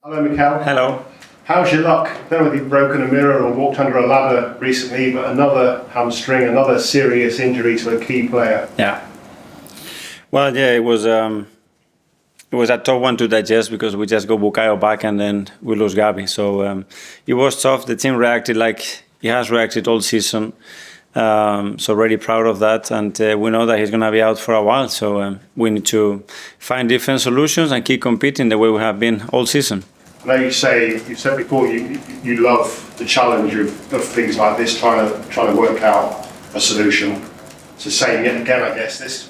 Hello, Mikel. Hello. How's your luck? I don't know whether you've broken a mirror or walked under a ladder recently, but another hamstring, another serious injury to a key player. Yeah. Well, yeah, it was a tough one to digest because we just got Bukayo back and then we lose Gabi. So it was tough. The team reacted like he has reacted all season. So really proud of that, and we know that he's going to be out for a while. So we need to find different solutions and keep competing the way we have been all season. I know you said before you love the challenge of things like this, trying to work out a solution. It's the same yet again, I guess. This.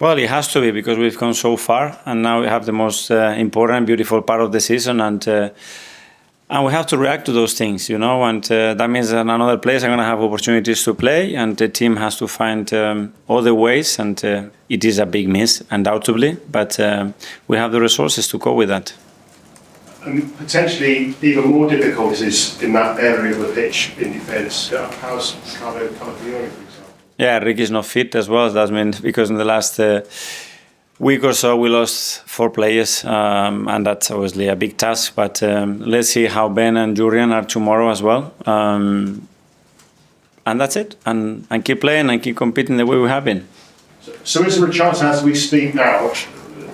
Well, it has to be because we've come so far, and now we have the most important, beautiful part of the season, and we have to react to those things, you know, and that means that another players are going to have opportunities to play, and the team has to find other ways, and it is a big miss, undoubtedly, but we have the resources to cope with that. And potentially even more difficulties in that area of the pitch in defence. How's Calafiori, for example? Yeah, Rick is not fit as well. That means because in the last week or so we lost 4 players, and that's obviously a big task. But let's see how Ben and Julian are tomorrow as well. And that's it. And keep playing and keep competing the way we have been. So is there a chance as we speak now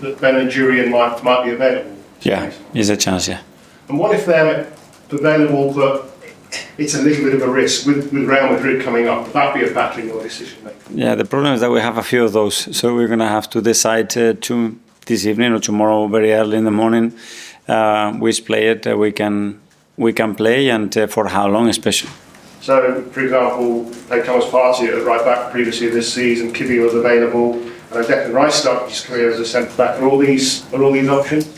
that Ben and Julian might be available? Yeah, there's a chance, yeah. And what if they're available, but it's a little bit of a risk with Real Madrid coming up? Would that be a factor in your decision making? Yeah, the problem is that we have a few of those, so we're going to have to decide this evening or tomorrow very early in the morning which player we can play and for how long especially. So, for example, they come as party at right back previously this season. Kibi was available, and Declan Rice started his career as a centre back. Are all these options?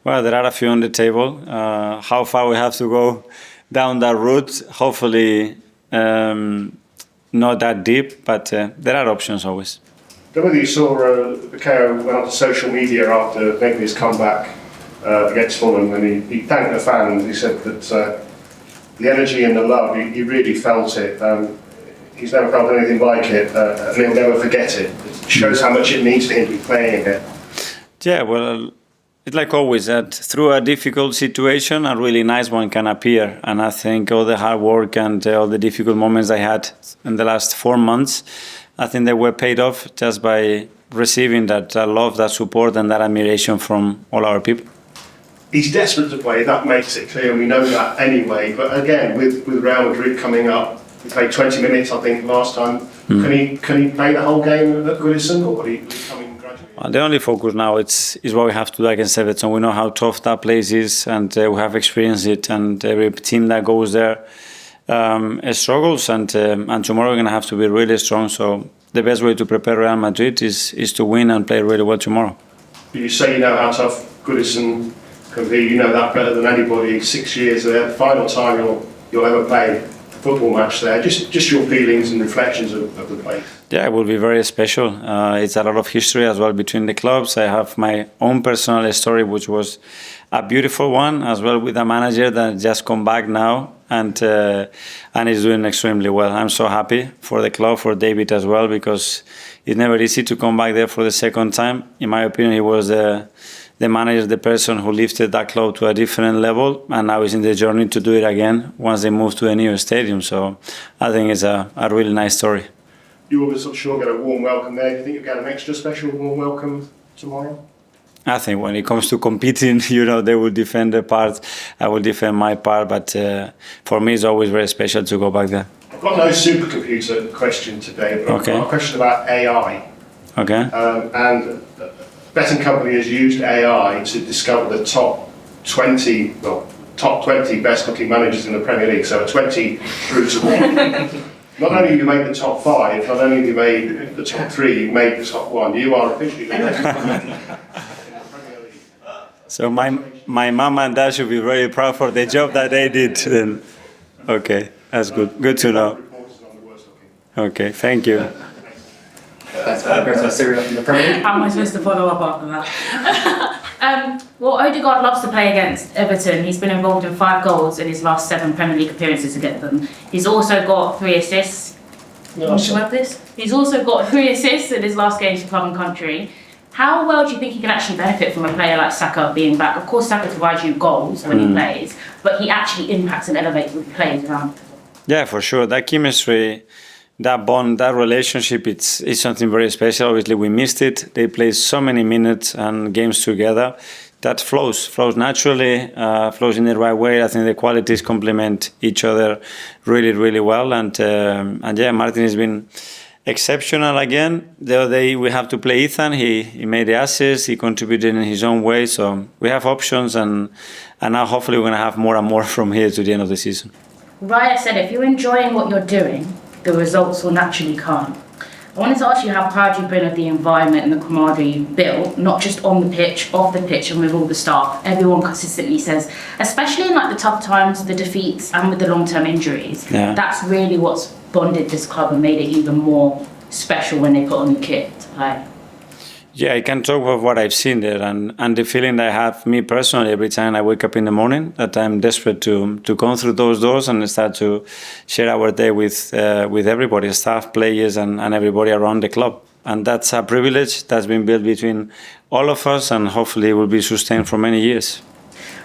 Well, there are a few on the table. How far we have to go down that route? Hopefully, not that deep, but there are options always. I don't know whether you saw Bukayo went onto social media after making his comeback against Fulham, and he thanked the fans. He said that the energy and the love, he really felt it. He's never felt anything like it, and he'll never forget it. It shows how much it means to him to be playing again. Yeah, well, it's like always that through a difficult situation, a really nice one can appear. And I think all the hard work and all the difficult moments I had in the last 4 months, I think they were paid off just by receiving that love, that support, and that admiration from all our people. He's desperate to play, that makes it clear, and we know that anyway. But again, with Real Madrid coming up, he played 20 minutes, I think, last time. Can he play the whole game at Goodison, or will he coming gradually? The only focus now is what we have to do against Everton. We know how tough that place is, and we have experienced it. And every team that goes there struggles. And tomorrow we're going to have to be really strong. So the best way to prepare Real Madrid is to win and play really well tomorrow. You say you know how tough Goodison can be. You know that better than anybody. 6 years there, the final time you'll ever play a football match there. Just your feelings and reflections of the place. Yeah, it will be very special. It's a lot of history as well between the clubs. I have my own personal story, which was a beautiful one, as well with a manager that just come back now and is doing extremely well. I'm so happy for the club, for David as well, because it's never easy to come back there for the second time. In my opinion, he was the manager, the person who lifted that club to a different level, and now he's in the journey to do it again once they move to a new stadium. So I think it's a really nice story. You will sure get a warm welcome there. Do you think you'll get an extra special warm welcome tomorrow? I think when it comes to competing, you know, they will defend their part, I will defend my part, but for me it's always very special to go back there. I've got no supercomputer question today, but I've got a question about AI. Okay. And Betting Company has used AI to discover the top 20 best looking managers in the Premier League, so 20 through to 1. Not only have you made the top 5, not only have you made the top 3, you've made the top 1. You are officially the best in the Premier League. So my mum and dad should be very proud for the job that they did. Then, okay, that's good. Good to know. Okay, thank you. That's from the Premier League. How am I supposed to follow up after that? Well, Odegaard loves to play against Everton. He's been involved in 5 goals in his last 7 Premier League appearances against them. He's also got 3 assists. He's also got 3 assists in his last games for club and country. How well do you think he can actually benefit from a player like Saka being back? Of course, Saka provides you goals when he plays, but he actually impacts and elevates with players around. Yeah, for sure. That chemistry, that bond, that relationship, it's something very special. Obviously, we missed it. They played so many minutes and games together. That flows naturally, flows in the right way. I think the qualities complement each other really, really well. And yeah, Martin has been exceptional again. The other day we have to play Ethan. He made the assist. He contributed in his own way. So we have options, and now hopefully we're going to have more and more from here to the end of the season. Raya said, if you're enjoying what you're doing, the results will naturally come. I wanted to ask you how proud you've been of the environment and the camaraderie you've built, not just on the pitch, off the pitch, and with all the staff. Everyone consistently says, especially in like the tough times, the defeats, and with the long-term injuries, that's really what's bonded this club and made it even more special when they put on the kit to play. Yeah, I can talk about what I've seen there, and the feeling that I have, me personally, every time I wake up in the morning, that I'm desperate to come through those doors and start to share our day with everybody, staff, players, and everybody around the club. And that's a privilege that's been built between all of us, and hopefully it will be sustained for many years.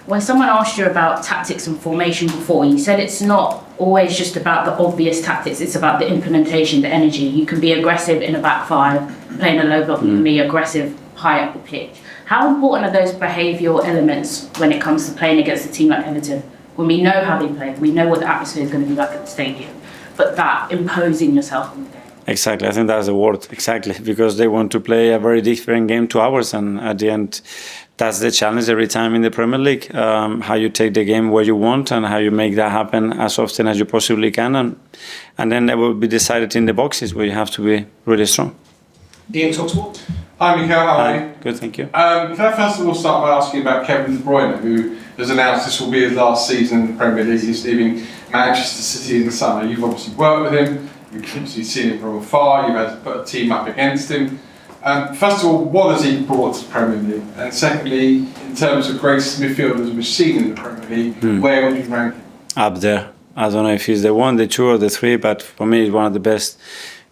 When someone asked you about tactics and formation before, you said it's not always just about the obvious tactics, it's about the implementation, the energy. You can be aggressive in a back five, playing a low block, you can be aggressive high up the pitch. How important are those behavioural elements when it comes to playing against a team like Everton? When we know how they play, we know what the atmosphere is going to be like at the stadium, but that imposing yourself on the game. Exactly, I think that's the word, exactly, because they want to play a very different game to ours, and at the end, that's the challenge every time in the Premier League, how you take the game where you want and how you make that happen as often as you possibly can, and then that will be decided in the boxes where you have to be really strong. Ian Talksport. Hi Mikel, how are you? Good, thank you. Can I first of all start by asking about Kevin De Bruyne, who has announced this will be his last season in the Premier League. He's leaving Manchester City in the summer. You've obviously worked with him, you've obviously seen him from afar, you've had to put a team up against him. First of all, what has he brought to the Premier League? And secondly, in terms of greatest midfielders we've seen in the Premier League, where would you rank him? Up there. I don't know if he's the one, the two, or the three, but for me, he's one of the best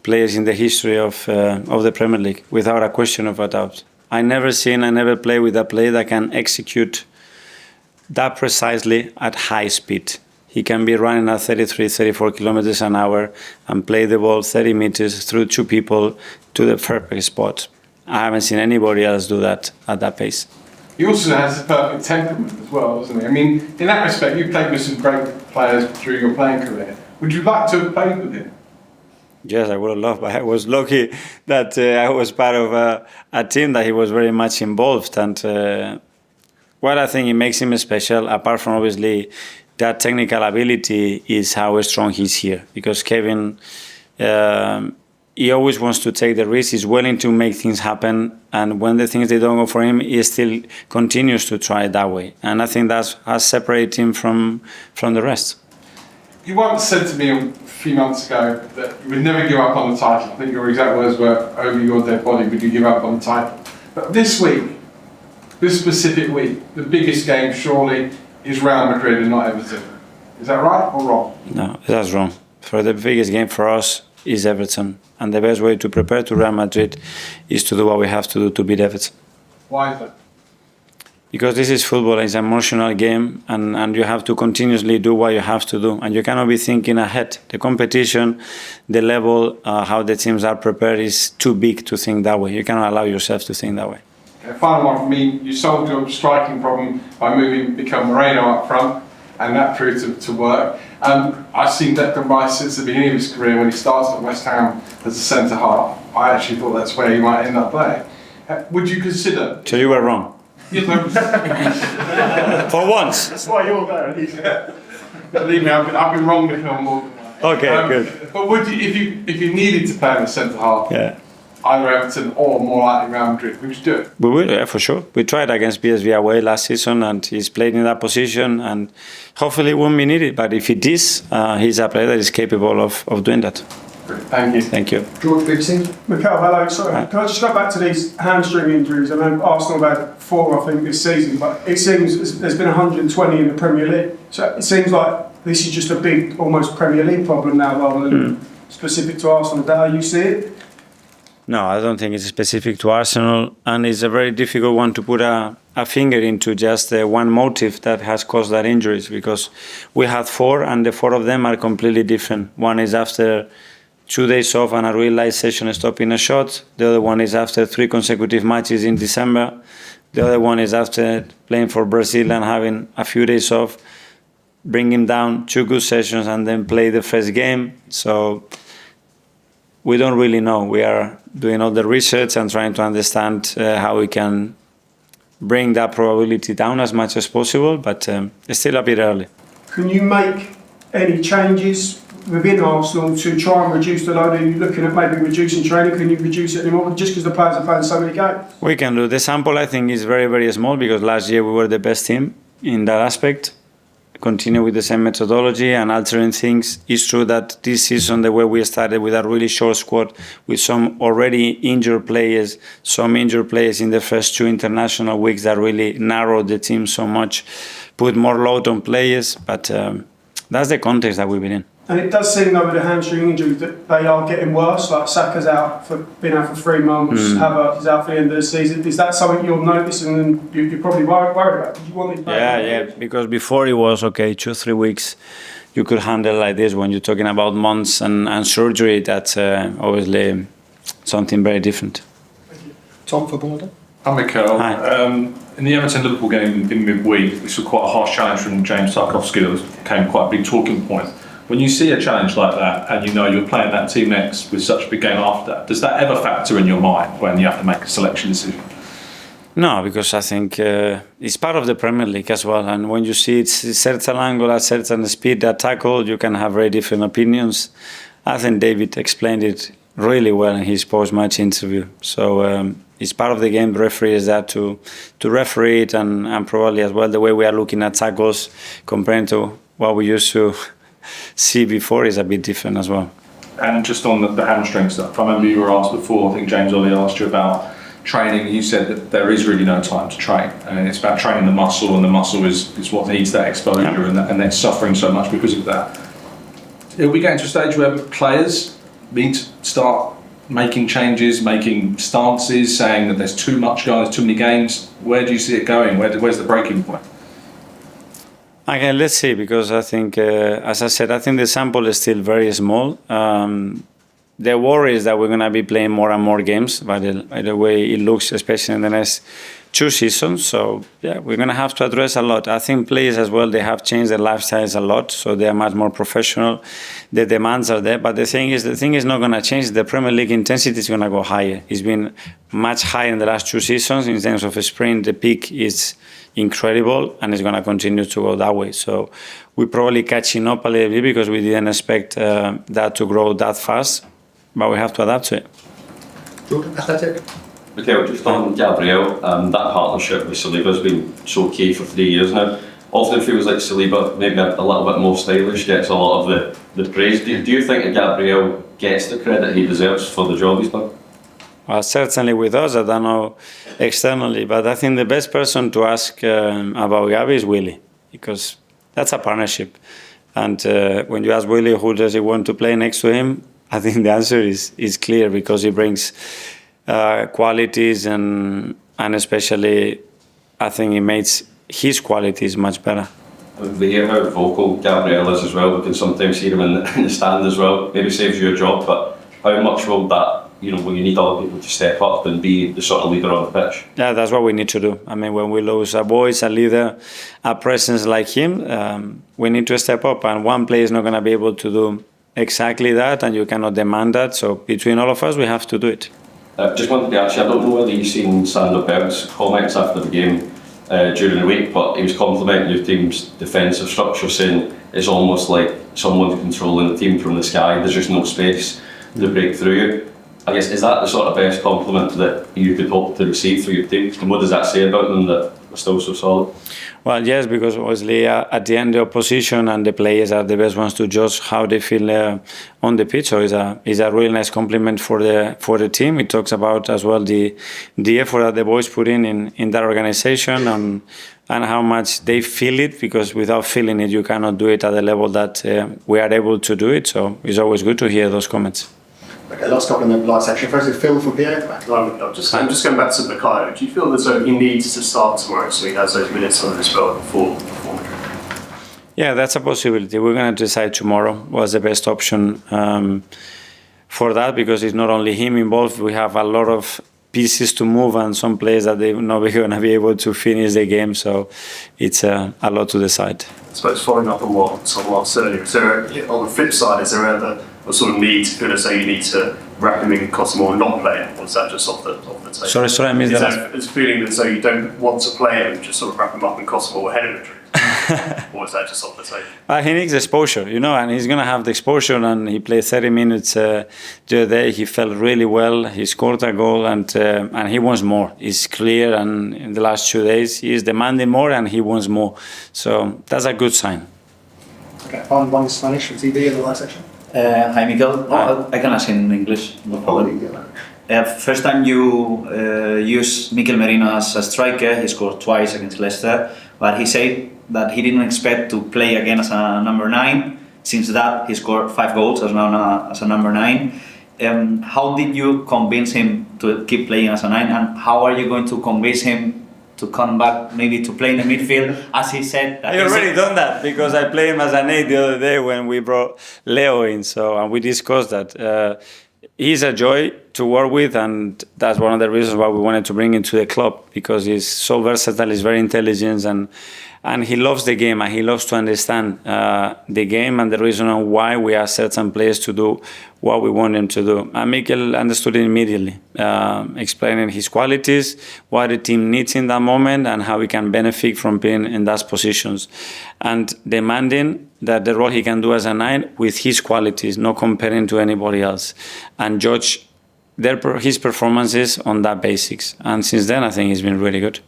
players in the history of the Premier League, without a question of a doubt. I never play with a player that can execute that precisely at high speed. He can be running at 33, 34 kilometers an hour and play the ball 30 meters through two people to the perfect spot. I haven't seen anybody else do that at that pace. He also has a perfect temperament as well, doesn't he? I mean, in that respect, you played with some great players through your playing career. Would you like to have played with him? Yes, I would have loved, but I was lucky that I was part of a team that he was very much involved. And what I think it makes him special, apart from obviously that technical ability, is how strong he's here. Because Kevin, he always wants to take the risk. He's willing to make things happen. And when the things they don't go for him, he still continues to try it that way. And I think that has separated him from the rest. You once said to me a few months ago that you would never give up on the title. I think your exact words were, over your dead body would you give up on the title. But this week, this specific week, the biggest game surely is Real Madrid and not Everton. Is that right or wrong? No, that's wrong. For the biggest game for us is Everton. And the best way to prepare to Real Madrid is to do what we have to do to beat Everton. Why is that? Because this is football, it's an emotional game, and you have to continuously do what you have to do. And you cannot be thinking ahead. The competition, the level, how the teams are prepared is too big to think that way. You cannot allow yourself to think that way. Okay, final one for me. You solved your striking problem by moving Mikel Merin up front, and that proved to work. I've seen Declan Rice since the beginning of his career when he started at West Ham as a centre-half. I actually thought that's where he might end up playing. Would you consider... So you were wrong? Yes, no. For once. That's why you're there. Believe me, I've been wrong with him more than once. Okay, good. But would you, if you needed to play in the centre half, either Everton or more likely Real Madrid, would you do it? We will, yeah, for sure. We tried against PSV away last season, and he's played in that position, and hopefully it won't be needed. But if it is, he's a player that is capable of doing that. Thank you. Thank you. George Goodison. Mikel, hello. Sorry, can I just go back to these hamstring injuries? I know Arsenal have had 4, I think, this season, but it seems there's been 120 in the Premier League. So it seems like this is just a big, almost Premier League problem now, rather than specific to Arsenal. Is that how you see it? No, I don't think it's specific to Arsenal, and it's a very difficult one to put a finger into just one motive that has caused that injuries, because we had 4 and the 4 of them are completely different. One is after 2 days off and a real light session stopping a shot. The other one is after 3 consecutive matches in December. The other one is after playing for Brazil and having a few days off, bring him down 2 good sessions and then play the first game. So we don't really know. We are doing all the research and trying to understand how we can bring that probability down as much as possible, but it's still a bit early. Can you make any changes within Arsenal to try and reduce the load? Are you looking at maybe reducing training? Can you reduce it anymore just because the players are playing so many games? We can do. The sample, I think, is very, very small, because last year we were the best team in that aspect. Continue with the same methodology and altering things. It's true that this season, the way we started with a really short squad, with some already injured players, some injured players in the first 2 international weeks, that really narrowed the team so much, put more load on players, but that's the context that we've been in. And it does seem, though, with the hamstring injuries, that they are getting worse. Like Saka's been out for 3 months, Havertz is out for the end of the season. Is that something you're noticing and you're probably worried about? Did you want these back? Yeah, because before it was, okay, 2-3 weeks you could handle like this. When you're talking about months and surgery, that's obviously something very different. Tom for Border. Hi, Mikel. Hi. In the Everton-Liverpool game in midweek, we saw quite a harsh challenge from James Tarkowski that became quite a big talking point. When you see a challenge like that and you know you're playing that team next with such a big game after, does that ever factor in your mind when you have to make a selection decision? No, because I think it's part of the Premier League as well. And when you see it's a certain angle, a certain speed, that tackle, you can have very different opinions. I think David explained it really well in his post-match interview. So it's part of the game. The referee is there to referee it, and probably as well the way we are looking at tackles compared to what we used to see before is a bit different as well. And just on the hamstring stuff, I remember you were asked before, I think James Ollie asked you about training. You said that there is really no time to train, and it's about training the muscle, and the muscle is what needs that exposure, and it's suffering so much because of that. Are we getting to a stage where players need to start making changes, making stances, saying that there's too much going, there's too many games? Where do you see it going? Where's the breaking point? Okay, let's see, because I think, as I said, I think the sample is still very small. The worry is that we're going to be playing more and more games by the way it looks, especially in the next 2 seasons. So, yeah, we're going to have to address a lot. I think players as well, they have changed their lifestyles a lot, so they are much more professional. The demands are there, but the thing is not going to change. The Premier League intensity is going to go higher. It's been much higher in the last 2 seasons. In terms of a sprint, the peak is incredible, and it's going to continue to go that way. So we're probably catching up a little bit because we didn't expect that to grow that fast, but we have to adapt to it. Jordan, Athletic. Okay, just on Gabriel, that partnership with Saliba has been so key for 3 years now. Often feels like Saliba, maybe a little bit more stylish, gets a lot of the praise. Do you think that Gabriel gets the credit he deserves for the job he's done? Well, certainly with us, I don't know externally, but I think the best person to ask about Gabi is Willy, because that's a partnership. And when you ask Willy who does he want to play next to him, I think the answer is clear, because he brings qualities and especially I think he makes his qualities much better. We hear how vocal Gabriel is as well. We can sometimes hear him in the stand as well. Maybe saves you a job, but how much will that, will you need other people to step up and be the sort of leader on the pitch? Yeah, that's what we need to do. I mean, when we lose a voice, a leader, a presence like him, we need to step up, and one player is not going to be able to do exactly that, and you cannot demand that. So between all of us, we have to do it. Just wanted to ask you, I don't know whether you've seen Sander Berg's comments after the game during the week, but he was complimenting your team's defensive structure, saying it's almost like someone's controlling the team from the sky. There's just no space to break through you. I guess, is that the sort of best compliment that you could hope to receive for your team? And what does that say about them, that we're still so solid? Well, yes, because obviously at the end the opposition and the players are the best ones to judge how they feel on the pitch. So it's a really nice compliment for the team. It talks about as well the effort that the boys put in that organization and how much they feel it, because without feeling it you cannot do it at the level that we are able to do it. So it's always good to hear those comments. Okay, last couple in the live section. First is Phil from PA at the back. I'm just going back to Bukayo. Do you feel as though he needs to start tomorrow so he has those minutes under his belt before Yeah, that's a possibility. We're going to decide tomorrow what's the best option for that, because it's not only him involved. We have a lot of pieces to move and some players that they're not going to be able to finish the game. So it's a lot to decide. I suppose following up on what someone asked earlier, is there, on the flip side, is there ever a sort of need to feel as though you need to wrap him in Kosovo and not play him, or is that just off the table? Sorry, I missed is that. It's a feeling as though you don't want to play him, just sort of wrap him up in Kosovo ahead of the trip, or is that just off the table? He needs exposure, and he's going to have the exposure. And he played 30 minutes the other day. He felt really well. He scored a goal, and he wants more. It's clear. And in the last 2 days, he is demanding more, and he wants more. So that's a good sign. Okay, one in Spanish from TV in the live section. Hi, Mikel. I can ask in English. No problem. First time you use Mikel Merin as a striker, he scored twice against Leicester, but he said that he didn't expect to play again as a number 9. Since that, he scored 5 goals as a number 9. How did you convince him to keep playing as a 9, and how are you going to convince him to come back, maybe to play in the midfield, as he said? I already done that, because I played him as an 8 the other day when we brought Leo in, and we discussed that. He's a joy to work with, and that's one of the reasons why we wanted to bring him to the club, because he's so versatile, he's very intelligent, and he loves the game, and he loves to understand the game and the reason why we ask certain players to do what we want them to do. And Mikel understood it immediately, explaining his qualities, what the team needs in that moment, and how he can benefit from being in those positions, and demanding that the role he can do as a 9 with his qualities, not comparing to anybody else, and judge his performances on that basics. And since then, I think he's been really good.